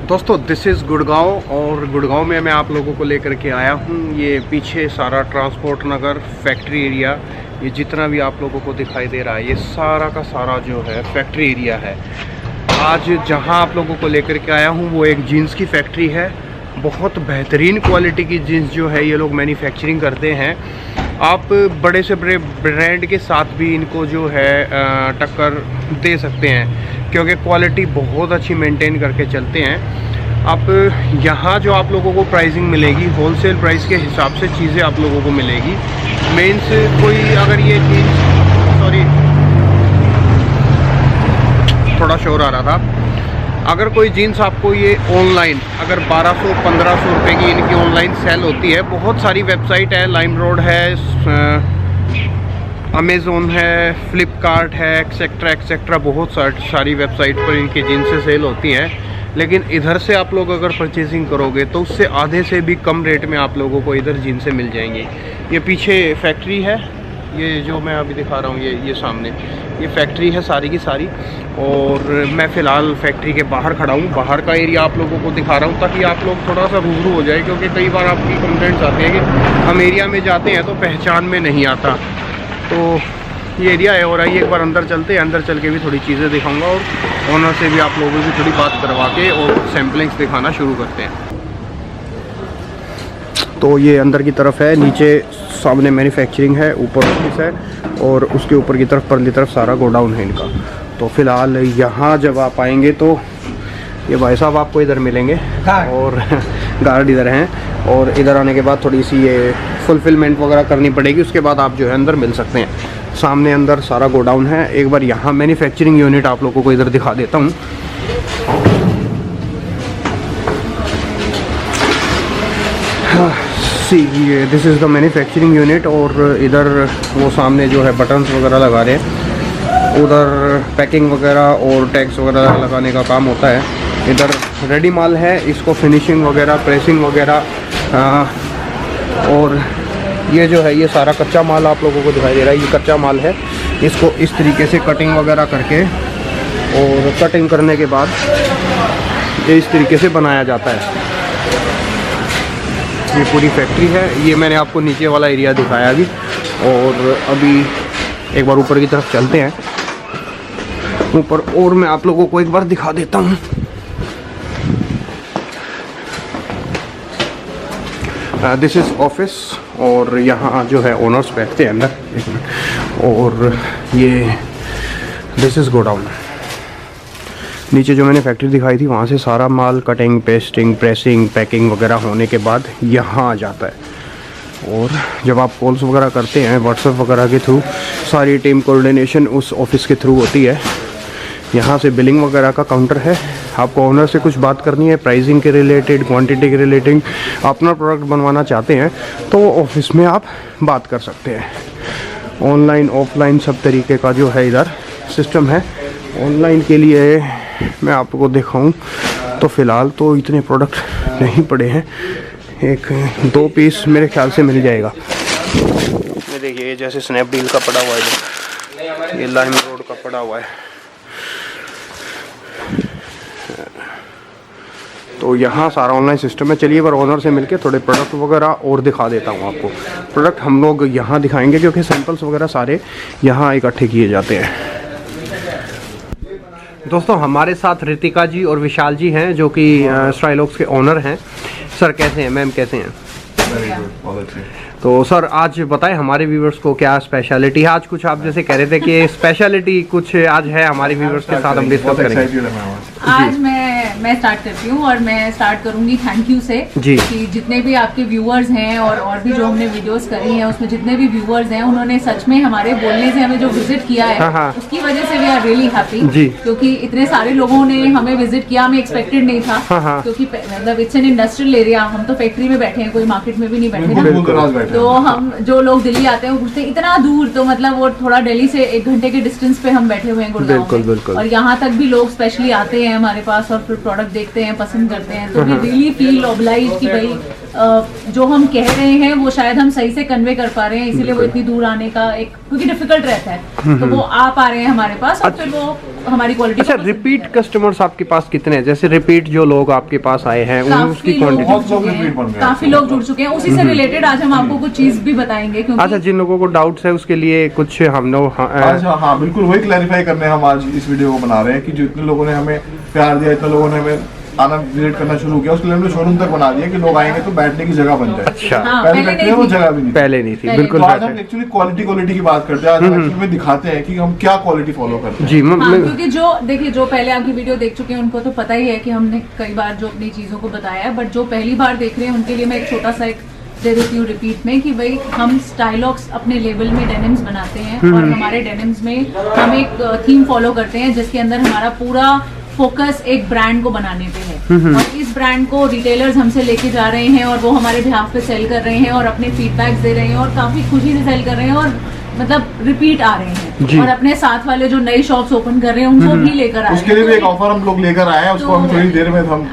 दोस्तों this is Gurgaon और गुड़गांव में मैं आप लोगों को लेकर के आया हूँ। ये पीछे सारा ट्रांसपोर्ट नगर फैक्ट्री एरिया, ये जितना भी आप लोगों को दिखाई दे रहा है ये सारा का सारा जो है फैक्ट्री एरिया है। आज जहाँ आप लोगों को लेकर के आया हूँ वो एक जीन्स की फैक्ट्री है। बहुत बेहतरीन क्वालिटी की जीन्स जो है ये लोग मैन्युफैक्चरिंग करते हैं। आप बड़े से बड़े ब्रांड के साथ भी इनको जो है टक्कर दे सकते हैं क्योंकि क्वालिटी बहुत अच्छी मेंटेन करके चलते हैं। आप यहाँ जो आप लोगों को प्राइसिंग मिलेगी होलसेल प्राइस के हिसाब से चीज़ें आप लोगों को मिलेगी। मीन्स कोई अगर ये जीन्स, सॉरी थोड़ा शोर आ रहा था, अगर कोई जीन्स आपको ये ऑनलाइन अगर 1200-1500 रुपये की इनकी ऑनलाइन सेल होती है। बहुत सारी वेबसाइट है, लाइमरोड है, अमेज़ोन है, फ्लिपकार्ट है, एक्सेट्रा एक्सेट्रा, बहुत सारी वेबसाइट पर इनकी जीन्सें सेल होती हैं। लेकिन इधर से आप लोग अगर परचेजिंग करोगे तो उससे आधे से भी कम रेट में आप लोगों को इधर जीन्सें मिल जाएंगी। ये पीछे फैक्ट्री है, ये जो मैं अभी दिखा रहा हूँ ये सामने ये फैक्ट्री है सारी की सारी। और मैं फ़िलहाल फैक्ट्री के बाहर खड़ा हूँ, बाहर का एरिया आप लोगों को दिखा रहा हूँ ताकि आप लोग थोड़ा सा रूबरू हो जाए, क्योंकि कई बार आपकी कंप्लेंट्स आते हैं कि हम एरिया में जाते हैं तो पहचान में नहीं आता। तो ये एरिया है और आइए एक बार अंदर चलते हैं। अंदर चल के भी थोड़ी चीज़ें दिखाऊंगा और ओनर से भी आप लोगों से थोड़ी बात करवा के और सैम्पलिंग्स दिखाना शुरू करते हैं। तो ये अंदर की तरफ है, नीचे सामने मैन्युफैक्चरिंग है, ऊपर ऑफिस है और उसके ऊपर की तरफ परली तरफ सारा गोडाउन है इनका। तो फ़िलहाल यहाँ जब आप आएंगे तो ये भाई साहब आपको इधर मिलेंगे और गार्ड इधर हैं, और इधर आने के बाद थोड़ी सी ये फुलफिलमेंट वगैरह करनी पड़ेगी, उसके बाद आप जो है अंदर मिल सकते हैं। सामने अंदर सारा गोडाउन है। एक बार यहाँ मैन्युफैक्चरिंग यूनिट आप लोगों को इधर दिखा देता हूँ। सी ये this is the manufacturing unit और इधर वो सामने जो है बटन्स वगैरह लगा रहे हैं, उधर पैकिंग वगैरह और टैग्स वगैरह लगाने का काम होता है। इधर रेडी माल है, इसको फिनिशिंग वगैरह प्रेसिंग वगैरह और ये जो है ये सारा कच्चा माल आप लोगों को दिखाई दे रहा है। ये कच्चा माल है, इसको इस तरीके से कटिंग वगैरह करके और कटिंग करने के बाद ये इस तरीके से बनाया जाता है। ये पूरी फैक्ट्री है। ये मैंने आपको नीचे वाला एरिया दिखाया अभी, और अभी एक बार ऊपर की तरफ चलते हैं ऊपर और मैं आप लोगों को एक बार दिखा देता हूँ। दिस इज़ ऑफिस और यहाँ जो है ओनर्स बैठते हैं अंदर, और ये दिस इज़ गोडाउन। नीचे जो मैंने फैक्ट्री दिखाई थी वहाँ से सारा माल कटिंग, पेस्टिंग, प्रेसिंग, पैकिंग वगैरह होने के बाद यहाँ आ जाता है। और जब आप कॉल्स वगैरह करते हैं व्हाट्सएप वगैरह के थ्रू, सारी टीम कोऑर्डिनेशन उस ऑफिस के थ्रू होती है। यहाँ से बिलिंग वगैरह का काउंटर है। आपको ओनर से कुछ बात करनी है प्राइसिंग के रिलेटेड, क्वांटिटी के रिलेटेड, अपना प्रोडक्ट बनवाना चाहते हैं तो ऑफिस में आप बात कर सकते हैं। ऑनलाइन ऑफलाइन सब तरीके का जो है इधर सिस्टम है। ऑनलाइन के लिए मैं आपको दिखाऊं तो फ़िलहाल तो इतने प्रोडक्ट नहीं पड़े हैं, 1-2 पीस मेरे ख्याल से मिल जाएगा। ये देखिए जैसे स्नैपडील का पड़ा हुआ है, ये लाइमरोड का पड़ा हुआ है। तो यहाँ सारा ऑनलाइन सिस्टम है। चलिए बार ओनर से मिलके थोड़े प्रोडक्ट वगैरह और दिखा देता हूँ आपको। प्रोडक्ट हम लोग यहाँ दिखाएंगे क्योंकि सैंपल्स वगैरह सारे यहाँ इकट्ठे किए जाते हैं। दोस्तों हमारे साथ रितिका जी और विशाल जी हैं जो कि स्टाइलॉक्स के ओनर हैं। सर कैसे हैं, मैम कैसे हैं? तो सर आज बताएं हमारे व्यूवर्स को क्या स्पेशलिटी है आज। कुछ आप जैसे कह रहे थे कि स्पेशलिटी कुछ आज है हमारे व्यूवर्स के साथ हम डिस्कस करेंगे। आज मैं स्टार्ट करती हूँ और मैं स्टार्ट करूंगी थैंक यू से जी। कि जितने भी आपके व्यूअर्स हैं और भी जो हमने वीडियोस करी हैं उसमें जितने भी व्यूअर्स हैं उन्होंने सच में हमारे बोलने से हमें जो विजिट किया है उसकी वजह से वी आर रियली हैप्पी, क्योंकि इतने सारे लोगों ने हमें विजिट किया, हमें एक्सपेक्टेड नहीं था। क्योंकि मतलब इट्स एन इंडस्ट्रियल एरिया, हम तो फैक्ट्री में बैठे हैं, कोई मार्केट में भी नहीं बैठे ना। तो हम जो लोग दिल्ली आते हैं वो पूछते हैं इतना दूर, तो मतलब वो थोड़ा दिल्ली से 1 घंटे के डिस्टेंस पे हम बैठे हुए हैं गुड़गांव में। और यहाँ तक भी लोग स्पेशली आते हैं हमारे पास और फिर प्रोडक्ट देखते हैं, पसंद करते हैं। तो वी रियली फील ऑब्लाइज्ड कि भाई जो हम कह रहे हैं वो शायद हम सही से कन्वे कर पा रहे हैं, इसीलिए वो इतनी दूर आने का एक क्योंकि डिफिकल्ट रहता है तो वो आ पा रहे हैं हमारे पास और फिर वो हमारी क्वालिटी। अच्छा, रिपीट कस्टमर्स आपके पास कितने हैं? जैसे रिपीट जो लोग आपके पास आए हैं उसकी क्वांटिटी? काफी लोग जुड़ चुके हैं। उसी से रिलेटेड आज हम आपको कुछ चीज भी बताएंगे क्योंकि अच्छा, जिन लोगों को डाउट्स है उसके लिए कुछ हम लोग हाँ बिल्कुल वही क्लैरिफाई करने हम आज इस वीडियो को बना रहे हैं कि जितने लोगों ने हमें प्यार दिया, इतने लोगों ने हमें आना विजिट करना शुरू किया, उसके लिए हमने शोरूम तक बना दिया कि लोग आएंगे तो बैठने की जगह बन जाए। अच्छा, पहले वो जगह भी नहीं, पहले नहीं थी, बिल्कुल। तो आज हम एक्चुअली क्वालिटी की बात करते हैं। आज हम एक्चुअली में दिखाते हैं कि हम क्या क्वालिटी फॉलो करते हैं। जी, क्योंकि जो देखिए जो पहले आपकी वीडियो देख चुके हैं उनको तो पता ही है कि हमने कई बार जो अपनी चीजों को बताया है, बट जो पहली बार देख रहे हैं उनके लिए मैं एक छोटा सा दे देती हूँ रिपीट में कि भाई हम स्टाइलॉक्स अपने लेवल में डेनिम्स बनाते हैं और हमारे डेनिम्स में हम एक थीम फॉलो करते हैं जिसके अंदर हमारा पूरा फोकस एक ब्रांड को बनाने पे है और इस ब्रांड को रिटेलर्स हमसे लेके जा रहे हैं और वो हमारे बिहाफ पे सेल कर रहे हैं और अपने फीडबैक्स दे रहे हैं और काफी खुशी से सेल कर रहे हैं और मतलब रिपीट आ रहे हैं और अपने साथ वाले जो नई शॉप्स ओपन कर रहे हैं उनको भी लेकर आ रहे हैं। उसके लिए भी एक ऑफर हम लोग लेकर आए हैं, उसको हम थोड़ी देर में हम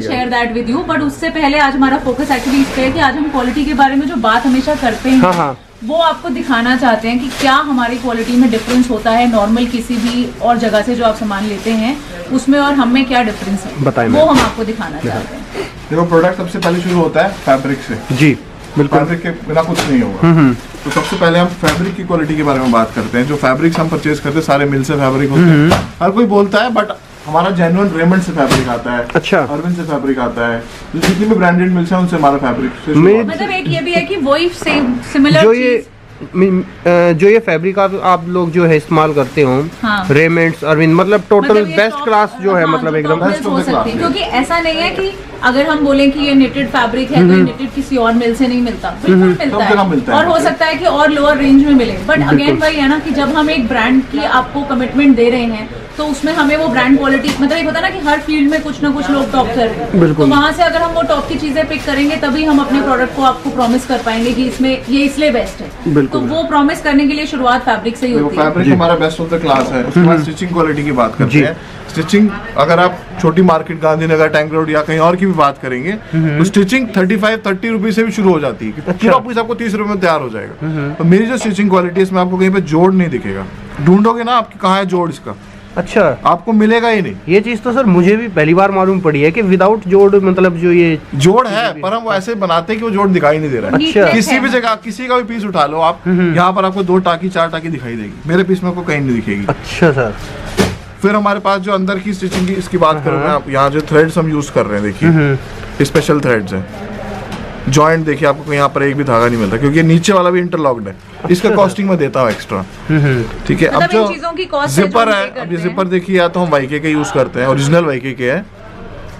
share that with you. But उससे पहले आज हमारा फोकस एक्चुअली इस पे है कि आज हम क्वालिटी के बारे में जो बात हमेशा करते हैं वो आपको दिखाना चाहते हैं कि क्या हमारी क्वालिटी में डिफरेंस होता है नॉर्मल किसी भी और जगह से जो आप सामान लेते हैं उसमें और हम में क्या डिफरेंस है, बताएं, वो हम आपको दिखाना चाहते हैं। देखो, प्रोडक्ट सबसे पहले शुरू होता है फैब्रिक से। जी बिल्कुल, फैब्रिक के बिना कुछ नहीं होगा। तो सबसे पहले हम फैब्रिक की क्वालिटी के बारे में बात करते हैं। जो फैब्रिक्स हम परचेज करते हैं सारे मिल से फैब्रिक होते हैं। हर कोई बोलता है बट हमारा जेन्युइन रेमंड से फैब्रिक आता है। अच्छा, अरविंद से फैब्रिक आता है। जितनी भी ब्रांडेड मिल्स हैं उनसे हमारा फैब्रिक मतलब एक ये भी है कि वही सेम सिमिलर जो ये फैब्रिक आप लोग जो है इस्तेमाल करते हो, रेमेंड्स, अरविंद, मतलब टोटल बेस्ट क्लास जो है, मतलब एकदम बेस्ट हो सकती है। क्योंकि ऐसा नहीं है कि अगर हम बोलें कि ये निटेड फैब्रिक है तो ये निटेड किसी और मिल से नहीं मिलता, बिल्कुल मिलता है और हो सकता है कि और लोअर रेंज में मिले। बट अगेन वही है ना कि जब हम एक ब्रांड की आपको कमिटमेंट दे रहे हैं तो उसमें हमें वो ब्रांड क्वालिटी, मतलब एक होता है ना कि हर फील्ड में कुछ ना कुछ लोग टॉप कर रहे हैं, तो वहाँ से अगर हम वो टॉप की चीजें पिक करेंगे तभी हम अपने प्रोडक्ट को आपको प्रॉमिस कर पाएंगे कि इसमें ये इसलिए बेस्ट है। तो वो प्रॉमिस करने के लिए शुरुआत फैब्रिक से ही होती है। फैब्रिक हमारा बेस्ट ऑफ द क्लास है। उसके बाद स्टिचिंग क्वालिटी की बात करते हैं। स्टिचिंग अगर आप छोटी मार्केट गांधीनगर, टैंक रोड या कहीं और की भी बात करेंगे तो स्टिचिंग 35-30 रुपीज से भी शुरू हो जाती है। पूरा पीस आपको 30 रुपए में तैयार हो जाएगा। तो मेरी जो स्टिचिंग क्वालिटी है इसमें आपको कहीं पे जोड़ नहीं दिखेगा। ढूंढोगे ना आपकी कहाँ है जोड़ इसका, अच्छा, आपको मिलेगा ही नहीं। ये चीज तो सर मुझे भी पहली बार मालूम पड़ी है कि विदाउट जोड़, मतलब जो ये जोड़ है पर हम वो ऐसे बनाते हैं कि वो जोड़ दिखाई नहीं दे रहा है। अच्छा, किसी भी जगह किसी का भी पीस उठा लो आप, यहाँ पर आपको 2 टाकी 4 टाकी दिखाई देगी, मेरे पीस में आपको कहीं नहीं दिखेगी। अच्छा सर। फिर हमारे पास जो अंदर की स्टिचिंग की इसकी बात करूँ मैं, आप यहाँ जो थ्रेड्स हम यूज कर रहे हैं, देखिए स्पेशल थ्रेड्स है। जॉइंट देखिए, आपको यहाँ पर एक भी धागा नहीं मिलता क्योंकि नीचे वाला भी इंटरलॉक्ड है। इसका कॉस्टिंग में देता हूँ एक्स्ट्रा, ठीक है। अब जो जिपर है, अब ये जिपर देखिए, या तो हम वाईके के यूज करते हैं, ओरिजिनल वाईके के है।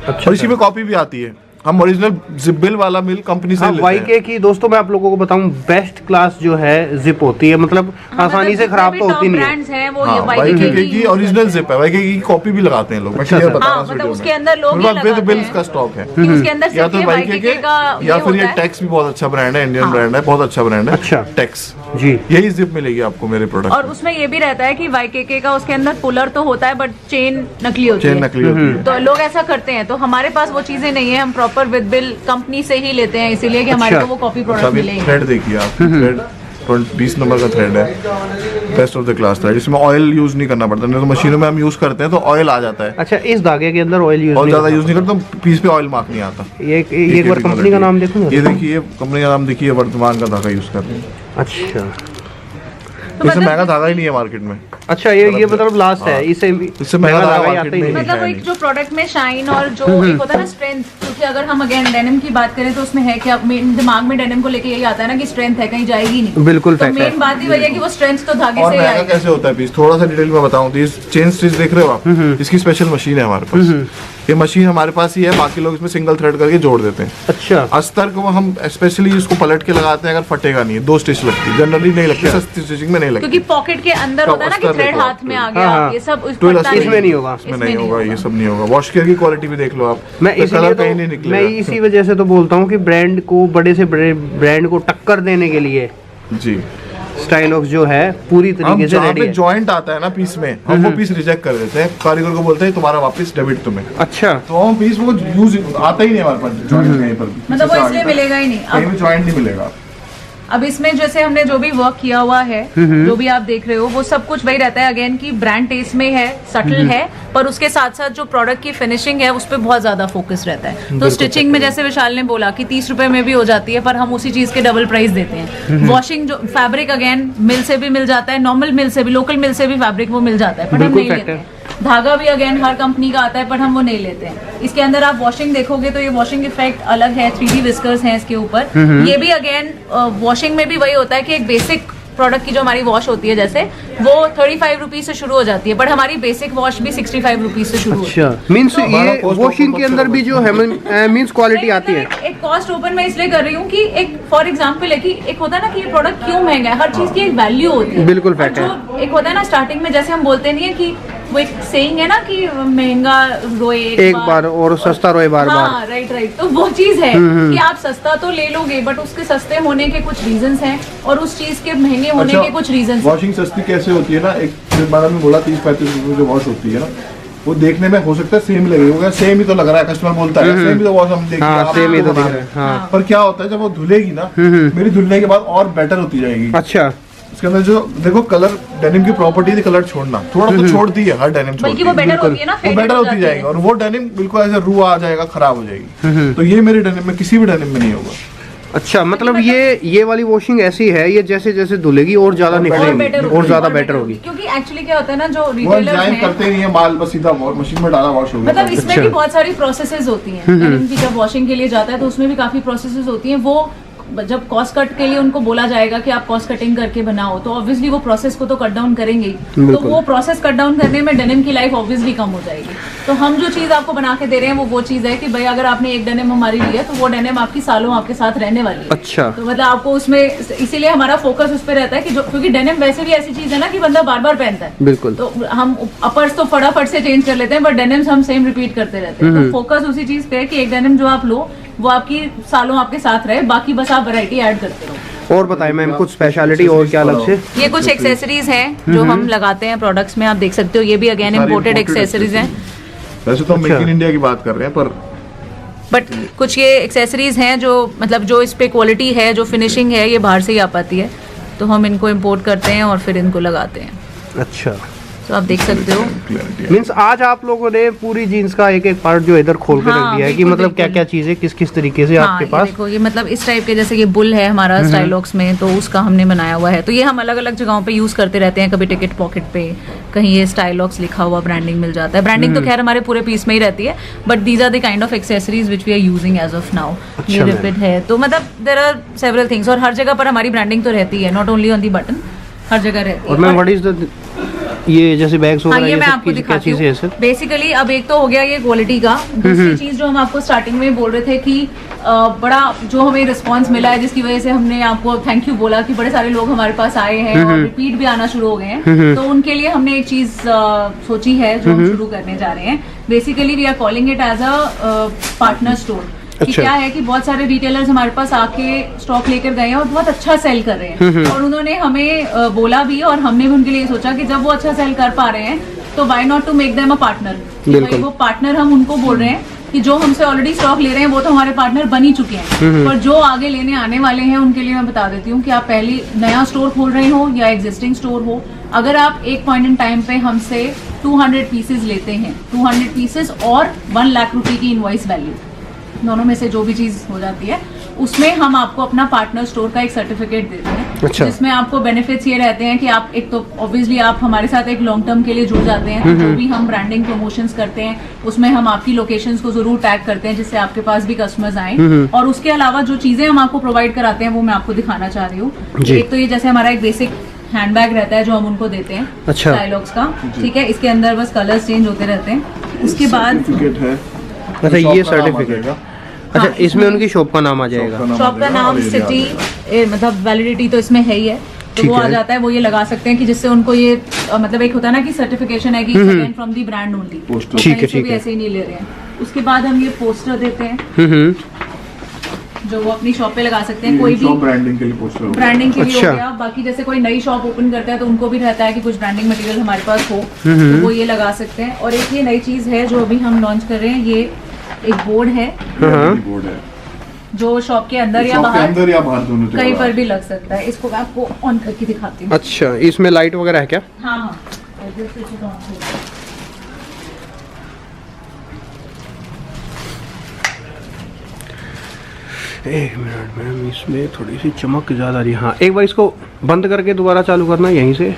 अच्छा, और इसी में कॉपी भी आती है। हम ओरिजिनल जिप बिल वाला मिल कंपनी से लेते हैं। वाईके की दोस्तों मैं आप लोगों को बताऊं, बेस्ट क्लास जो है जिप होती है, मतलब आसानी से खराब तो होती नहीं है। वाईके की ओरिजिनल जिप है, वाईके की कॉपी भी लगाते हैं लोग। मैं क्लियर बता रहा हूं, मतलब उसके अंदर लोग विद बिल्स का स्टॉक है। या तो वाईके के या फिर ये टेक्स भी बहुत अच्छा ब्रांड है, इंडियन ब्रांड है, बहुत अच्छा ब्रांड है। अच्छा, टेक्स जी, यही जिप मिलेगी आपको मेरे प्रोडक्ट। और उसमें ये भी रहता है कि वाईके का उसके अंदर पुलर तो होता है बट चेन नकली होती है। तो लोग ऐसा करते हैं, तो हमारे पास वो चीजें नहीं है। हम प्रॉपर विद बिल कंपनी से ही लेते हैं, इसीलिए कि हमारे को वो कॉपी प्रोडक्ट मिलेंगे। थ्रेड देखिए आप, थ्रेड 20 नंबर का थ्रेड है, best of the class thread. इसमें ऑयल यूज नहीं करना पड़ता, नहीं तो मशीनों में हम यूज करते हैं तो ऑयल आ जाता है। अच्छा, इस धागे के अंदर ऑयल यूज ज्यादा यूज नहीं करता, तो पीस पे ऑयल मार्क नहीं आता। ये एक बार कंपनी का नाम देखो, ये देखिए कंपनी का नाम देखिए, वर्तमान का धागा यूज कर रहे हैं। अच्छा, तो इससे महंगा धागा ही नहीं है मार्केट में। अच्छा, ये मतलब लास्ट है, इससे महंगा धागा मार्केट में मतलब एक जो प्रोडक्ट में शाइन और जो एक होता है ना स्ट्रेंथ, क्योंकि अगर हम अगेन डेनिम की बात करें तो उसमें है कि दिमाग में डेनिम को लेके यही आता है ना कि स्ट्रेंथ है, कहीं जाएगी नहीं। बिल्कुल, तो मेन बात ही वही है कि वो स्ट्रेंथ तो धागे से आएगा। कैसे होता है पीस, थोड़ा सा डिटेल में बताऊं तो ये चेन स्टिच देख रहे हो आप, इसकी स्पेशल मशीन है हमारे पास। ये मशीन हमारे पास ही है, बाकी लोग इसमें सिंगल थ्रेड करके जोड़ देते हैं। अच्छा, अस्तर को हम स्पेशली इसको पलट के लगाते हैं, अगर फटेगा नहीं, 2 स्टिच लगती है, जनरली नहीं लगती, सस्ती स्टिचिंग में नहीं लगती, क्योंकि पॉकेट के अंदर होता है ना कि थ्रेड हाथ में आ गया, ये सब इसमें नहीं होगा, इसमें नहीं होगा, ये सब नहीं होगा। वॉश केयर की क्वालिटी भी देख लो आप, मैं इसी वजह से तो बोलता हूँ कि ब्रांड को, बड़े से बड़े ब्रांड को टक्कर देने के लिए जी स्टाइलॉक्स जो है पूरी तरीके से रेडी है। जॉइंट आता है ना पीस में, हम वो पीस रिजेक्ट कर देते हैं, कारीगर को बोलते हैं तुम्हारा वापस डेबिट तुम्हें। अच्छा, तो हम पीस वो यूज आता ही नहीं हमारे पास जॉइंट कहीं पर भी, मतलब वो इसलिए मिलेगा ही नहीं, कहीं भी जॉइंट नहीं मिलेगा। अब इसमें जैसे हमने जो भी वर्क किया हुआ है, जो भी आप देख रहे हो, वो सब कुछ वही रहता है अगेन की ब्रांड टेस्ट में है, सटल है, पर उसके साथ साथ जो प्रोडक्ट की फिनिशिंग है उस पर बहुत ज्यादा फोकस रहता है। तो स्टिचिंग में जैसे विशाल ने बोला कि 30 रुपए में भी हो जाती है, पर हम उसी चीज के डबल प्राइस देते हैं। वॉशिंग जो फैब्रिक अगेन मिल से भी मिल जाता है, नॉर्मल मिल से भी, लोकल मिल से भी फैब्रिक वो मिल जाता है, पर हम नहीं लेते हैं। धागा भी अगेन हर कंपनी का आता है, पर हम वो नहीं लेते हैं। इसके अंदर आप वॉशिंग देखोगे तो ये वॉशिंग इफेक्ट अलग है, 3D विस्कर्स हैं इसके ऊपर। ये भी अगेन वॉशिंग में भी वही होता है कि एक बेसिक प्रोडक्ट की जो हमारी वॉश होती है जैसे वो 35 रुपीज से शुरू हो जाती है, बट हमारी बेसिक वॉश भी 65 रुपीज से शुरू होती है। मीन्स ये वॉशिंग के अंदर भी जो है मीन्स क्वालिटी आती है। एक कॉस्ट ओपन मैं इसलिए कर रही हूँ कि एक फॉर एग्जांपल है कि एक होता है ना कि ये प्रोडक्ट क्यों महंगा है, हर चीज की एक वैल्यू होती है। बिल्कुल फैक्ट है। एक होता है ना स्टार्टिंग में जैसे हम बोलते नहीं है कि वो एक सेइंग है ना कि महंगा रोए एक बार और सस्ता रोए बार बार। हाँ, राइट। तो वो चीज है कि आप सस्ता तो ले लोगे, बट उसके सस्ते होने के कुछ रीजंस हैं और उस चीज के महंगे होने के कुछ रीजंस। वॉशिंग सस्ती कैसे होती है ना, एक बार में बोला 30-35 रुपए जो वॉश होती है ना, वो देखने में हो सकता है सेम लगेगा, सेम ही तो लग रहा है, कस्टमर बोलता है सेम ही तो वॉश हम देखेंगे, सेम ही तो दिख रहा है। हाँ। पर क्या होता है जब वो धुलेगी ना, मेरी धुलने के बाद और बेटर होती जाएगी। अच्छा। इसके अंदर जो देखो कलर, डेनिम की प्रॉपर्टी थी कलर छोड़ना, थोड़ा तो छोड़ती है हर डेनिम, बल्कि वो बेटर होती है ना, वो बेटर होती जाएगी और वो डेनिम बिल्कुल ऐसे रू आ जाएगा, खराब हो जाएगी। तो ये मेरे डेनिम में किसी भी डेनिम में नहीं होगा। अच्छा, मतलब ये वाली वॉशिंग ऐसी है, ये जैसे जैसे धुलेगी और ज्यादा निकलेगी और ज्यादा बेटर होगी। क्योंकि एक्चुअली क्या होता है ना, जो रिटेलर्स हैं करते नहीं है माल, बस सीधा मशीन में डाला वॉश हो गया। मतलब इसमें भी बहुत सारी प्रोसेसेस होती हैं। डेनिम की जब वॉशिंग के लिए जाता है तो उसमें भी काफी प्रोसेसेस होती हैं। वो जब कॉस्ट कट के लिए उनको बोला जाएगा कि आप कॉस्ट कटिंग करके बनाओ, तो ऑब्वियसली वो प्रोसेस को तो कट डाउन करेंगे ही। तो वो प्रोसेस कट डाउन करने में डेनिम की लाइफ ऑब्वियसली कम हो जाएगी। तो हम जो चीज आपको बना के दे रहे हैं वो चीज है कि भाई अगर आपने एक डेनिम हमारी ली है तो वो डेनिम आपकी सालों आपके साथ रहने वाली है। अच्छा। तो मतलब आपको उसमें इसीलिए हमारा फोकस उस पर रहता है कि जो, क्योंकि डेनिम वैसे भी ऐसी चीज है ना कि बंदा बार बार पहनता है। बिल्कुल। तो हम अपर्स तो फटाफट से चेंज कर लेते हैं, बट डेनिम्स हम सेम रिपीट करते रहते हैं। तो फोकस उसी चीज पे है कि एक डेनिम जो आप लो वो आपकी सालों आपके साथ रहे, बाकी बस आप वैरायटी ऐड करते रहो। और बताएं मैम कुछ स्पेशलिटी और क्या अलग से? ये कुछ एक्सेसरीज हैं जो हम लगाते हैं प्रोडक्ट्स में, आप देख सकते हो। ये भी अगेन इम्पोर्टेड एक्सेसरीज हैं। वैसे तो मेक इन इंडिया की बात कर रहे हैं, पर बट कुछ ये एक्सेसरीज हैं जो मतलब जो इस पे क्वालिटी है, जो फिनिशिंग है, ये बाहर से ही आ पाती है, तो हम इनको इम्पोर्ट करते हैं और फिर इनको लगाते हैं। अच्छा। तो आप देख सकते हो। मीन्स आज आप लोगों ने पूरी जीन्स का एक एक पार्ट जो इधर खोल के रख दिया है कि मतलब क्या क्या चीजें किस किस तरीके से आपके पास। देखो ये मतलब इस टाइप के, जैसे ये बुल है हमारा स्टाइलॉक्स में, तो उसका हमने बनाया हुआ है। तो ये हम अलग अलग जगहों पे यूज करते रहते हैं, कभी टिकट पॉकेट पे, कहीं ये स्टाइलॉक्स लिखा हुआ ब्रांडिंग मिल जाता है। ब्रांडिंग तो खैर हमारे पूरे पीस में ही रहती है, but these are the kind of accessories which we are using as of now. ये रिपिट है, तो मतलब देयर आर सेवरल थिंग्स, और हर जगह पर हमारी ब्रांडिंग तो रहती है, not only on the button, हर जगह रहती है। और मैम व्हाट इज द ये जैसे बैग्स वगैरह, ये मैं आपको दिखाती हूँ। बेसिकली अब एक तो हो गया ये क्वालिटी का, दूसरी चीज जो हम आपको स्टार्टिंग में बोल रहे थे कि बड़ा जो हमें रिस्पांस मिला है, जिसकी वजह से हमने आपको थैंक यू बोला कि बड़े सारे लोग हमारे पास आए हैं और रिपीट भी आना शुरू हो गए हैं। तो उनके लिए हमने एक चीज सोची है जो हम शुरू करने जा रहे हैं। Basically we are calling it as a partner store. कि क्या है कि बहुत सारे रिटेलर्स हमारे पास आके स्टॉक लेकर गए हैं और बहुत अच्छा सेल कर रहे हैं, और उन्होंने हमें बोला भी, और हमने भी उनके लिए सोचा कि जब वो अच्छा सेल कर पा रहे हैं तो why not to make them a partner. वो पार्टनर हम उनको बोल रहे हैं कि जो हमसे ऑलरेडी स्टॉक ले रहे हैं वो तो हमारे पार्टनर बन ही चुके हैं, पर जो आगे लेने आने वाले हैं उनके लिए मैं बता देती हूँ कि आप पहले नया स्टोर खोल रहे हो या एग्जिस्टिंग स्टोर हो, अगर आप एक पॉइंट इन टाइम पे हमसे 200 पीसेज लेते हैं, 200 पीसेज और 1 लाख रुपए की इनवॉइस वैल्यू, दोनों में से जो भी चीज हो जाती है, उसमें हम आपको अपना पार्टनर स्टोर का एक सर्टिफिकेट देते हैं। अच्छा। जिसमें आपको बेनिफिट्स ये रहते हैं कि आप एक तो ऑब्वियसली आप हमारे साथ एक लॉन्ग टर्म के लिए जुड़ जाते हैं, तो जो भी हम ब्रांडिंग प्रमोशंस करते हैं उसमें हम आपकी लोकेशंस को जरूर टैग करते हैं, जिससे आपके पास भी कस्टमर्स आए। और उसके अलावा जो चीजें हम आपको प्रोवाइड कराते हैं वो मैं आपको दिखाना चाह रही हूँ। एक तो ये जैसे हमारा एक बेसिक हैंडबैग रहता है जो हम उनको देते हैं, अच्छा, स्टाइलॉक्स का, ठीक है। इसके अंदर बस कलर्स चेंज होते रहते हैं। उसके बाद अच्छा ये सर्टिफिकेट, अच्छा इसमें उनकी शॉप का नाम आ जाएगा, शॉप का नाम, सिटी, मतलब वैलिडिटी तो इसमें है ही है, तो वो आ जाता है, वो ये लगा सकते हैं कि जिससे उनको ये मतलब एक होता है ना कि सर्टिफिकेशन है कि फ्रॉम दी ब्रांड ओनली, ठीक है ठीक है, ऐसे ही नहीं ले रहे हैं। उसके बाद हम ये पोस्टर देते हैं जो वो अपनी शॉप पे लगा सकते हैं, कोई भी ब्रांडिंग के लिए पोस्टर, ब्रांडिंग के लिए हो गया। बाकी जैसे कोई नई शॉप ओपन करता है तो उनको भी रहता है कि कुछ ब्रांडिंग मटेरियल हमारे पास हो, तो वो ये लगा सकते हैं। और एक ये नई चीज है जो अभी हम लॉन्च कर रहे हैं, ये एक बोर्ड है, जो शॉप के अंदर या शॉप के बाहर, अंदर या बाहर दोनों जगह कहीं पर भी लग सकता है। इसको मैं आपको ऑन करके दिखाती हूँ। अच्छा, इसमें लाइट वगैरह है क्या? हाँ हाँ, इधर switch is on है। एक मिनट मैम, इसमें थोड़ी सी चमक ज़्यादा आ रही है। हाँ, एक बार इसको बंद करके दोबारा चालू करना यहीं से।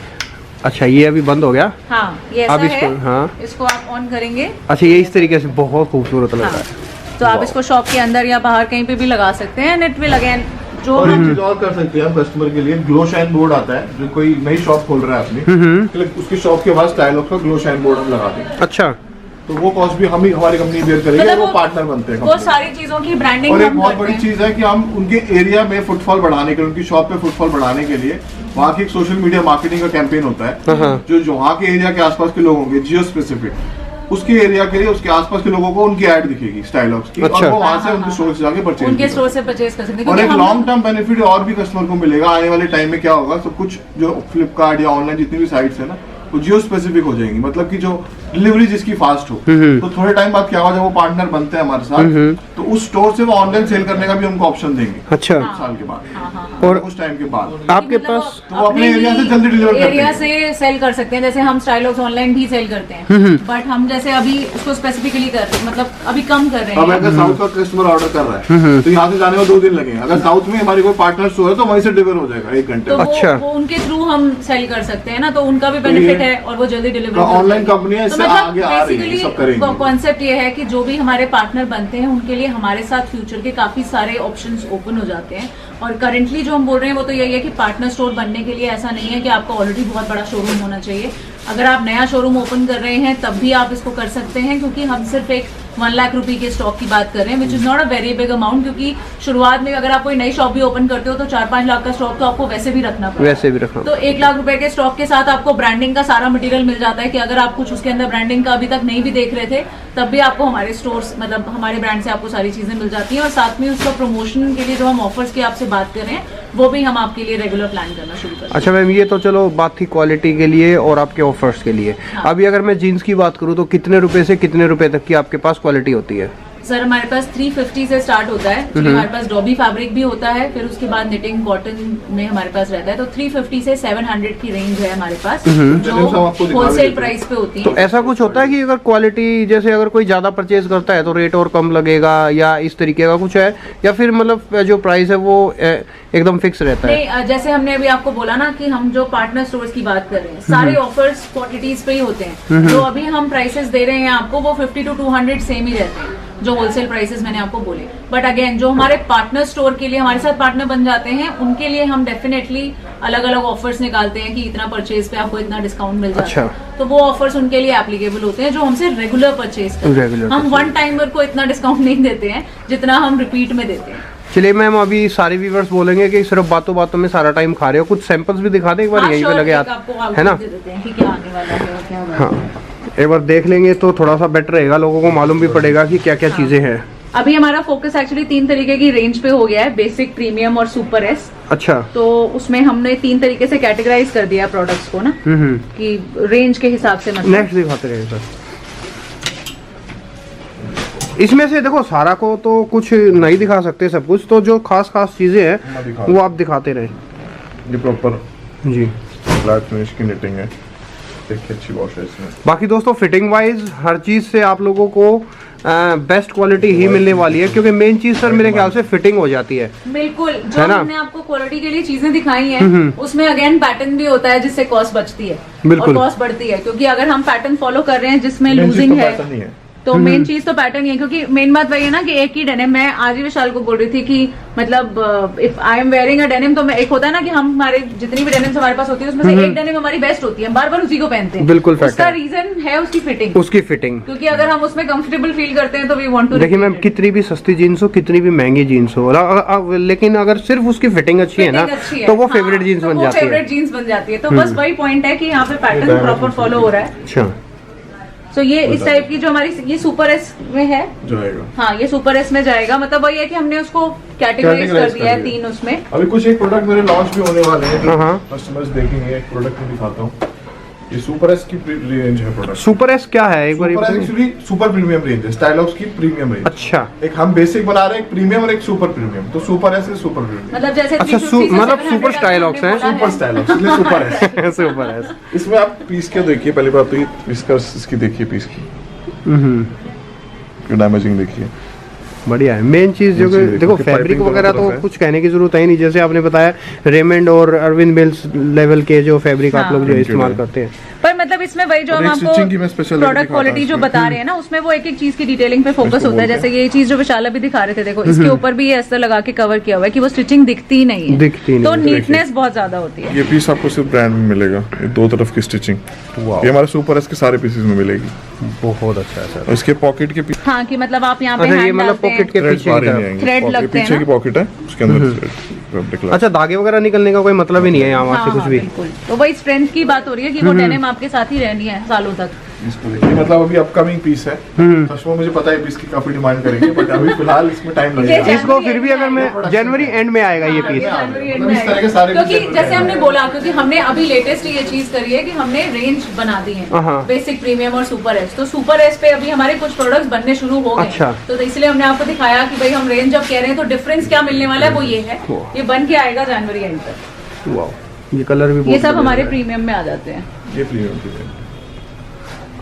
अच्छा, ये अभी बंद हो गया। हाँ, ये ऐसा अब इसको, है। हाँ, इसको आप ऑन करेंगे। अच्छा, ये इस तरीके से बहुत खूबसूरत लग रहा है। तो आप इसको शॉप के अंदर या बाहर कहीं पे भी लगा सकते हैं। नेट पे लगे जो और एक चीज और कर सकते हैं हम कस्टमर के लिए, ग्लो शाइन बोर्ड आता है। जो कोई नई शॉप खोल रहा है अपनी, उसकी शॉप के बाद स्टाइलॉक्स का ग्लो शाइन बोर्ड हम लगा देंगे। अच्छा, तो वो कॉस्ट भी हम ही, हमारी कंपनी बेयर करेगी, मतलब और वो पार्टनर बनते हैं वो company। सारी चीजों की ब्रांडिंग और एक हम बहुत करते बड़ी हैं। चीज है कि हम उनके एरिया में फुटफॉल बढ़ाने के लिए, उनकी शॉप पे फुटफॉल बढ़ाने के लिए वहाँ की एक सोशल मीडिया मार्केटिंग का कैंपेन होता है, जो वहाँ के एरिया के आसपास के लोग होंगे, जियो स्पेसिफिक, उसके एरिया के लिए, उसके आसपास के लोगों को उनकी ऐड दिखेगी स्टाइलॉक्स की। अच्छा। और वो वहाँ से उनके स्टोर से जाके परचेज उनके स्टोर से परचेज कर सकते हैं। और क्योंकि एक हम- लॉन्ग टर्म बेनिफिट और भी कस्टमर को मिलेगा। आने वाले टाइम में क्या होगा, सब कुछ जो फ्लिपकार्ट या ऑनलाइन जितनी भी साइट्स है ना, वो जियो स्पेसिफिक हो जाएंगी। मतलब कि जो डिलीवरी जिसकी फास्ट हो, तो थोड़े टाइम बाद क्या होगा, जब वो पार्टनर बनते हैं हमारे साथ, तो उस स्टोर से वो ऑनलाइन सेल करने का भी हमको ऑप्शन देंगे। अच्छा, कुछ साल के बाद और कुछ टाइम के बाद आपके मतलब पास तो वो अपने एरिया से जल्दी डिलीवर करते एरिया हैं। से सेल कर सकते हैं। जैसे हम स्टाइलॉक्स ऑनलाइन भी सेल करते हैं, बट हम जैसे अभी उसको स्पेसिफिकली कर रहे हैं, मतलब अभी कम कर रहे अब हैं। अगर साउथ का कस्टमर ऑर्डर कर रहा है, तो यहाँ से जाने में 2 दिन लगेंगे। अगर साउथ में हमारी कोई पार्टनर स्टोर है, तो वहीं से डिलीवर हो जाएगा 1 घंटे तो में। अच्छा। वो उनके थ्रू हम सेल कर सकते हैं ना, तो उनका भी बेनिफिट है और वो जल्दी डिलीवर ऑनलाइन कंपनी है, इससे आगे आ रही है, सब करेंगे। कॉन्सेप्ट ये है कि जो भी हमारे पार्टनर बनते हैं उनके लिए हमारे साथ फ्यूचर के काफी सारे ऑप्शंस ओपन हो जाते हैं। और करंटली जो हम बोल रहे हैं वो तो यही है कि पार्टनर स्टोर बनने के लिए ऐसा नहीं है कि आपका ऑलरेडी बहुत बड़ा शोरूम होना चाहिए। अगर आप नया शोरूम ओपन कर रहे हैं तब भी आप इसको कर सकते हैं, क्योंकि हम सिर्फ एक 1 लाख रुपए के स्टॉक की बात कर रहे हैं, which is not a very big amount. क्योंकि शुरुआत में अगर आप कोई नई शॉप भी ओपन करते हो तो 4-5 लाख का स्टॉक तो आपको वैसे भी रखना पड़ेगा। वैसे भी रखना। तो 1 लाख रुपए के स्टॉक के साथ आपको ब्रांडिंग का सारा मटेरियल मिल जाता है कि अगर आप कुछ उसके अंदर ब्रांडिंग का अभी तक नहीं भी देख रहे थे, तब भी आपको हमारे स्टोर्स, मतलब हमारे ब्रांड से आपको सारी चीजें मिल जाती हैं। और साथ में उसका प्रमोशन के लिए जो हम ऑफर्स की आपसे बात कर रहे हैं, वो भी हम आपके लिए रेगुलर प्लान करना शुरू कर रहे हैं। अच्छा मैम, ये तो चलो बात थी क्वालिटी के लिए और आपके ऑफर्स के लिए। हाँ। अभी अगर मैं जीन्स की बात करूँ तो कितने रुपए से कितने रुपए तक की आपके पास क्वालिटी होती है? सर हमारे पास 350 से स्टार्ट होता है। हमारे पास डॉबी फैब्रिक भी होता है, फिर उसके बाद निटिंग कॉटन में हमारे पास रहता है। तो 350 से 700 की रेंज है हमारे पास, जो होलसेल प्राइस पे होती है। तो ऐसा कुछ होता है कि अगर क्वालिटी, जैसे अगर कोई ज्यादा परचेज करता है तो रेट और कम लगेगा, या इस तरीके का कुछ है, या फिर मतलब जो प्राइस है वो एकदम फिक्स रहता है? नहीं, जैसे हमने अभी आपको बोला ना कि हम जो पार्टनर स्टोर्स की बात कर रहे हैं, सारे ऑफर्स क्वांटिटीज पे ही होते हैं। जो अभी हम प्राइसेस दे रहे हैं आपको, वो 50 to 200 सेम ही रहते हैं, जो होलसेल प्राइसेस मैंने आपको बोले। बट अगेन, जो हमारे पार्टनर स्टोर के लिए हमारे साथ पार्टनर बन जाते हैं, उनके लिए हम डेफिनेटली अलग अलग ऑफर्स निकालते हैं कि इतना परचेज पे आपको इतना डिस्काउंट मिल जाता है। तो वो ऑफर्स उनके लिए एप्लीकेबल होते हैं जो हमसे रेगुलर परचेज करते हैं। हम वन टाइमर को इतना डिस्काउंट नहीं देते हैं जितना हम रिपीट में देते हैं। चलिए मैम, अभी सारे व्यूअर्स बोलेंगे कि सिर्फ बातों बातों में सारा टाइम खा रहे हो, कुछ सैंपल्स भी दिखा दे एक बार। हाँ, यहीं पे लगे आपको है ना? दे देते हैं कि क्या आने वाला है और क्या होगा। हाँ, एक बार देख लेंगे तो थोड़ा सा बेटर रहेगा, लोगों को मालूम भी पड़ेगा कि क्या क्या चीजें हैं। अभी हमारा फोकस एक्चुअली 3 तरीके की रेंज पे हो गया है, बेसिक, प्रीमियम और सुपर एस। अच्छा। तो उसमें हमने 3 तरीके से कैटेगराइज कर दिया प्रोडक्ट्स को ना, कि रेंज के हिसाब से। मतलब नेक्स्ट दिखाते रहे सर। इसमें से देखो, सारा को तो कुछ नहीं दिखा सकते सब कुछ, तो जो खास खास चीजें हैं वो आप दिखाते रहे। ये प्रॉपर जी फ्लैट फिनिश की निटिंग है, देखिए अच्छी वॉश है इसमें। बाकी दोस्तों, फिटिंग वाइज हर चीज से आप लोगों को बेस्ट क्वालिटी ही मिलने वाली है, क्योंकि मेन चीज सर मेरे ख्याल से फिटिंग हो जाती है। बिल्कुल, जो हमने आपको क्वालिटी के लिए चीजें दिखाई हैं, उसमें अगेन पैटर्न भी होता है जिससे कॉस्ट बचती है और कॉस्ट बढ़ती है। क्योंकि अगर हम पैटर्न फॉलो कर रहे हैं जिसमें लूजिंग है, तो मेन चीज तो पैटर्न ही है। क्योंकि मेन बात वही है ना कि एक ही डेनिम, मैं आज ही विशाल को बोल रही थी कि मतलब if I am wearing a denim, तो मैं, एक होता है ना कि हम हमारे जितनी भी डेनिम्स हमारे पास होती है उसमें से एक डेनिम हमारी बेस्ट होती है, हम बार बार उसी को पहनते हैं। बिल्कुल, उसका रीजन है उसकी फिटिंग। उसकी फिटिंग, क्योंकि अगर हम उसमें कंफर्टेबल फील करते हैं तो वी वांट टू। देखिए मैम, कितनी भी सस्ती जीन्स हो, कितनी भी महंगी जीन्स हो, लेकिन अगर सिर्फ उसकी फिटिंग अच्छी है ना, तो वो फेवरेट जीन्स बन जाती है। फेवरेट जीन्स बन जाती है। तो बस वही पॉइंट है कि यहाँ पे पैटर्न प्रॉपर फॉलो हो रहा है। अच्छा, तो ये इस टाइप की जो हमारी, ये सुपर एस में है जाएगा। हाँ, ये सुपर एस में जाएगा। मतलब वही है कि हमने उसको कैटेगराइज कर दिया है 3 उसमें। अभी कुछ एक प्रोडक्ट मेरे लॉन्च भी होने वाले हैं, कस्टमर्स देखेंगे। एक प्रोडक्ट में दिखाता हूँ, ये सुपर एस की रेंज है प्रोडक्ट। सुपर एस क्या है एक बार ये बताइए? एक्चुअली सुपर प्रीमियम रेंज है, स्टाइलॉक्स की प्रीमियम रेंज। अच्छा, एक हम बेसिक बना रहे हैं, एक प्रीमियम और एक सुपर प्रीमियम, तो सुपर एस है सुपर प्रीमियम। मतलब जैसे अच्छा, 350 से मतलब 700 सुपर स्टाइलॉक्स है, सुपर स्टाइलॉक्स इसलिए सुपर एस। Super S. इसमें आप पीस के देखिए, पहली बात तो ये इसका इसकी देखिए पीस की डैमेजिंग देखिए, बढ़िया है। मेन चीज जो चीज़ देखो कि फैब्रिक पाइपिंग वगैरह दोनों तो तरफ है। कुछ कहने की जरूरत है ही नहीं, जैसे आपने बताया रेमंड और अरविंद मिल्स लेवल के जो फैब्रिक आप लोग जो Printed इस्तेमाल है। करते हैं। पर मतलब इसमें वही जो और हम एक stitching की मैं आपको special प्रोडक्ट दिखाता क्वालिटी हूँ जो इसमें। बता रहे हैं ना, उसमें वो एक एक चीज की डिटेलिंग पे फोकस इसको होता है। बोलते जैसे ये चीज जो विशाल अभी दिखा रहे थे, देखो इसके ऊपर भी ये अस्तर लगा के कवर किया हुआ है कि वो स्टिचिंग दिखती ही नहीं है, दिखती नहीं तो है, नीटनेस बहुत ज्यादा होती है। ये पीस आपको सिर्फ ब्रांड में मिलेगा, ये दो तरफ की स्टिचिंग, ये हमारे सुपर एस के सारे पीसेस में मिलेगी। बहुत अच्छा है सर। और इसके पॉकेट के पीछे हाँ, कि मतलब आप यहाँ पे अच्छा, ये हैंड मतलब डालते हैं, पॉकेट के थ्रेड्स पीछे बाहर की ही तरफ। नहीं आएंगे, Thread लगते हैं पीछे ना? की पॉकेट है, उसके अंदर फैब्रिक लगा। अच्छा, धागे वगैरह निकलने का कोई मतलब ही नहीं है यहाँ वहाँ से हाँ, कुछ भी। बिल्कुल। तो वही स्ट्रेंथ की बात हो रही है कि वो डेनिम आपके साथ ही रहनी है सालों तक। इसको देखिए, मतलब अभी अपकमिंग पीस है, कस्टमर मुझे पता है पीस की काफी डिमांड करेंगे, बट अभी फिलहाल इसमें टाइम लगेगा। इसको फिर भी अगर मैं जनवरी एंड में आएगा ये पीस। जनवरी एंड मतलब में इस तरह के सारे क्योंकि pieces जैसे हमने बोला, क्योंकि हमने अभी लेटेस्ट ये चीज करी है कि हमने रेंज बना दी है, हाँ। बेसिक, प्रीमियम और सुपर एस। तो सुपर एस पे अभी हमारे कुछ प्रोडक्ट्स बनने शुरू हो गए। अच्छा। तो इसलिए हमने आपको दिखाया कि भाई हम रेंज जब कह रहे हैं तो डिफरेंस क्या मिलने वाला है वो ये है, ये बन के आएगा जनवरी एंड तक। वाह, ये कलर भी ये बहुत सब बढ़िया हमारे है। प्रीमियम में आ जाते हैं। ये प्रीमियम की है।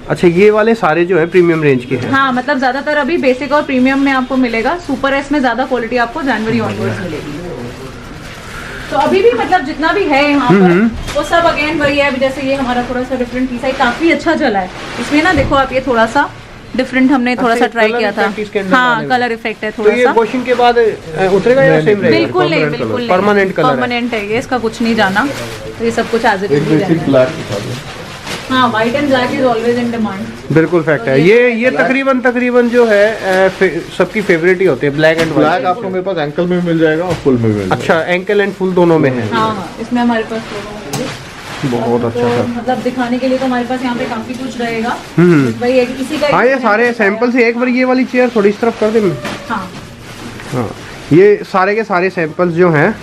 अच्छा, ये वाले सारे जो है प्रीमियम रेंज के हैं। हाँ, मतलब ज्यादातर अभी बेसिक और प्रीमियम में आपको मिलेगा, सुपर एस में ज्यादा क्वालिटी आपको जनवरी ऑनवर्ड्स मिलेगी। तो अभी भी मतलब जितना भी है यहाँ पर वो सब अगेन वही है। अभी जैसे ये हमारा थोड़ा सा डिफरेंट पीस है, काफी अच्छा चला है। इसमें ना देखो आप, ये थोड़ा सा डिफरेंट हमने थोड़ा सा ट्राई colour किया effect इसके अंदर था। हाँ, डालने में। कलर इफेक्ट है तो थोड़ा ये सा। वॉशिंग के बाद उतरेगा या सेम रहेगा? बिल्कुल नहीं, permanent बिल्कुल नहीं, Permanent colour है। परमानेंट है ये, इसका कुछ नहीं जाना। तो ये सब कुछ एज इट एक इज बेसिक ब्लैक दिखा दो। हाँ, white and black is always in demand. बिल्कुल फैक्ट है। ये तकरीबन जो है सबकी फेवरेट ही होती है, ब्लैक एंड ब्लैक व्हाइट। आपको मेरे पास एंकल में भी मिल जाएगा और फुल में भी मिल जाएगा। अच्छा, एंकल एंड फुल दोनों में है। हाँ हाँ, इसमें हमारे पास दोनों होंगे। बहुत अच्छा तो सर। मतलब दिखाने के लिए तो हमारे पास यहाँ पे काफी कुछ रहेगा। वही है कि इसी का हाँ, ये सारे सैंपल से एक बार ये वाली चेयर थोड़ी इस तरफ कर दे। हाँ, हाँ, ये सारे के सारे सैंपल्स जो हैं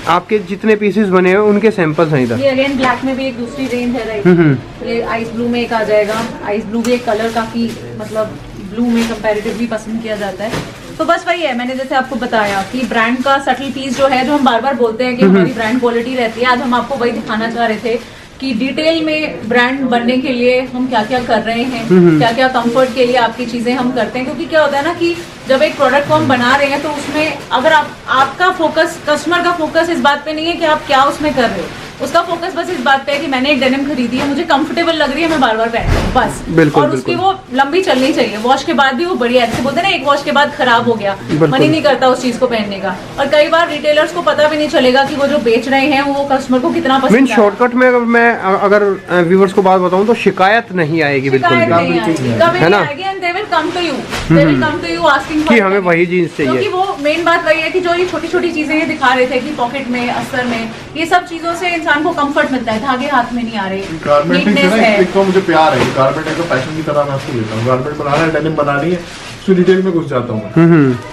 आपके जितने पीसेस बने हैं उनके सैंपल्स हैं इधर। ये अगेन ब्लैक में भी एक दूसरी रेंज है, राइट। ये आइस ब्लू में एक आ जाएगा। आइस ब्लू भी एक कलर काफी मतलब ब्लू में कंपैरेटिवली पसंद किया जाता है। तो बस वही है, मैंने जैसे आपको बताया कि ब्रांड का सटल पीस जो है, जो हम बार बार बोलते हैं कि हमारी ब्रांड क्वालिटी रहती है, आज हम आपको वही दिखाना चाह रहे थे कि डिटेल में ब्रांड बनने के लिए हम क्या क्या कर रहे हैं, क्या क्या कंफर्ट के लिए आपकी चीजें हम करते हैं। क्योंकि क्या होता है ना कि जब एक प्रोडक्ट को हम बना रहे हैं तो उसमें अगर आपका फोकस, कस्टमर का फोकस इस बात पे नहीं है कि आप क्या उसमें कर रहे हो, उसका फोकस बस इस बात पे है कि मैंने एक डेनिम खरीदी है, मुझे कंफर्टेबल लग रही है, मैं बार बार पहन रही हूँ, बस। बिल्कुल, और उसकी बिल्कुल। वो लंबी चलनी चाहिए, वॉश के बाद भी वो बढ़िया है। जैसे बोलते हैं ना, एक वॉश के बाद खराब हो गया, मन ही नहीं करता उस चीज को पहनने का। और कई बार रिटेलर्स को पता भी नहीं चलेगा कि वो जो बेच रहे हैं वो कस्टमर को कितना पसंद मीन है। शॉर्टकट में अगर व्यूवर्स को बात बताऊं तो शिकायत नहीं आएगी बिल्कुल शिकायत भी, नहीं आएगी, कभी है नहीं ना? आएगी, and they will come to you. They will come to you asking for कि it. हमें वही जीन्स चाहिए। क्योंकि वो मेन बात वही है कि जो ये छोटी छोटी चीजें ये दिखा रहे थे कि पॉकेट में, अस्तर में, ये सब चीजों से इंसान को कंफर्ट मिलता है। धागे हाथ में नहीं आ रहे, गारमेंटिंग से नीटनेस ना है। एक तो मुझे प्यार है, गारमेंट एक तो पैशन की तरह मैं उसको लेता हूँ। गारमेंट बनाना है, डेनिम बनानी है, उसकी डिटेल में घुस जाता हूँ।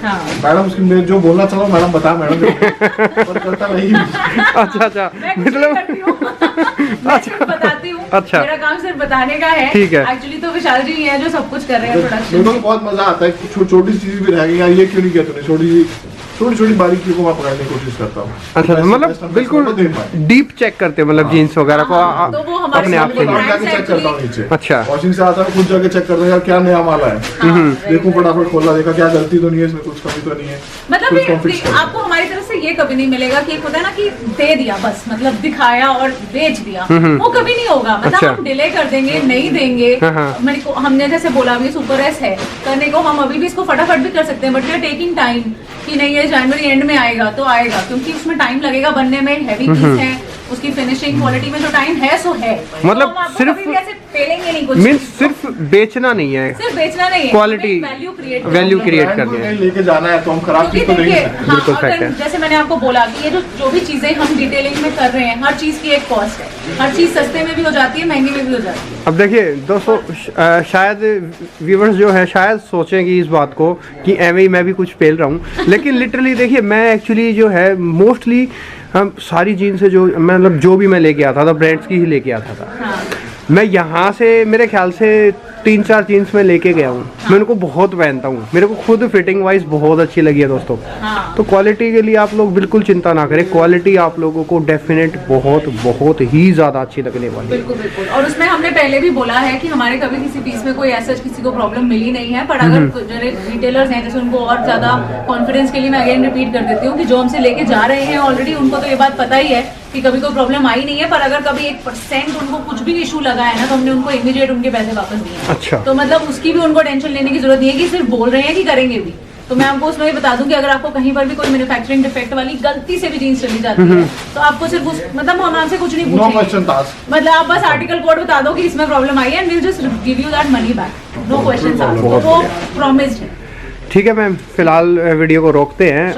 हाँ। मैडम उसकी मैं जो बोलना चाह रहा हूँ मैडम बता, मैडम पर करता नहीं। अच्छा, मैं कुछ नहीं करती हूँ। मैं सिर्फ बताती हूँ। अच्छा। मेरा काम सिर्फ बताने का है। ठीक है। एक्चुअली तो विशाल जी ही है जो सब कुछ कर रहे हैं मेरे प्रोडक्शन। को बहुत मजा आता है कि छोटी चीज भी रह गई यार, ये क्यों नहीं किया तूने, छोटी छोटी बारीकियों को मैं पकड़ने की कोशिश करता हूँ। अच्छा, मतलब बिल्कुल डीप चेक करते हैं, मतलब जीन्स वगैरह को तो वो हमारे अपने आप से सामने ही। जाके चेक करता हूँ नीचे। अच्छा। वॉशिंग से आता है खुद जाके चेक करता हूँ यार क्या नया माल है, देखूं फटाफट खोला, देखा क्या गलती तो नहीं है इसमें, कुछ कमी तो नहीं है। मतलब कुछ confix कर आपको हमारी तरफ से ये कभी नहीं मिलेगा कि एक होता है ना कि दे दिया बस, मतलब दिखाया और बेच दिया, वो कभी नहीं होगा। मतलब अच्छा। हम डिले कर देंगे, नहीं देंगे। हमने जैसे बोला अभी सुपर एस है करने को, हम अभी भी इसको फटाफट भी कर सकते हैं, but we are taking time कि नहीं ये जनवरी एंड में आएगा तो आएगा, क्योंकि उसमें टाइम लगेगा बनने में, हैवी पीस है, उसकी फिनिशिंग क्वालिटी में जो टाइम है सो है। मतलब तो हम आपको सिर्फ कभी भी ऐसे फेलेंगे नहीं कुछ। मीन्स सिर्फ बेचना नहीं है, सिर्फ बेचना नहीं है, क्वालिटी वैल्यू क्रिएट ब्रांड को करनी है। कहीं लेके जाना है तो हम खराब चीज तो क्योंकि नहीं देखिए, सकते। हाँ, बिल्कुल fact अगर है। जैसे मैंने आपको बोला कि ये जो भी चीजें हम डिटेलिंग में कर रहे हैं, हर चीज की एक कॉस्ट है, हर चीज सस्ते में भी हो जाती है, महंगे में भी हो जाती है। अब देखिए दोस्तों, शायद व्यूवर्स जो है शायद सोचेंगे इस बात को कि एवं ही मैं भी कुछ पेल रहा हूँ, लेकिन लिटरली देखिए मैं एक्चुअली जो है मोस्टली हम सारी जीन्स से जो मतलब जो भी मैं लेके आता था ब्रांड्स की ही लेके आता था। मैं यहाँ से मेरे ख्याल से 3-4 जीन्स में लेके गया हूँ। मैं उनको बहुत पहनता हूँ, मेरे को खुद फिटिंग वाइज बहुत अच्छी लगी है दोस्तों। तो क्वालिटी के लिए आप लोग बिल्कुल चिंता ना करें, क्वालिटी आप लोगों को डेफिनेट बहुत ही ज़्यादा अच्छी लगने वाली है। बिल्कुल बिल्कुल। और उसमें हमने पहले भी बोला है कि हमारे कभी किसी पीस में कोई ऐसा किसी को प्रॉब्लम मिली नहीं है, पर अगर रिटेलर्स हैं जैसे उनको और ज़्यादा कॉन्फिडेंस के लिए मैं अगेन रिपीट कर देती हूँ कि जो हमसे लेके जा रहे हैं ऑलरेडी उनको तो ये बात पता ही है कि कभी कोई प्रॉब्लम आई नहीं है, पर अगर कभी 1% उनको कुछ भी इशू लगा है ना तो हमने उनको इमीडिएट उनके पैसे वापस दिए हैं। अच्छा। तो मतलब उसकी भी उनको टेंशन लेने की जरूरत नहीं है कि सिर्फ बोल रहे हैं कि करेंगे भी। तो मैं आपको उसमें भी बता दूं कि अगर आपको कहीं पर भी कोई मैन्युफैक्चरिंग डिफेक्ट वाली गलती से भी जीन्स चली जाती है तो आपको सिर्फ उस मतलब हम आपसे कुछ नहीं पूछेंगे, मतलब आप बस आर्टिकल कोड बता दो कि इसमें प्रॉब्लम आई है and we will just give you that money back, no questions asked. वो प्रॉमिस्ड है। ठीक है मैम, फिलहाल वीडियो को रोकते हैं।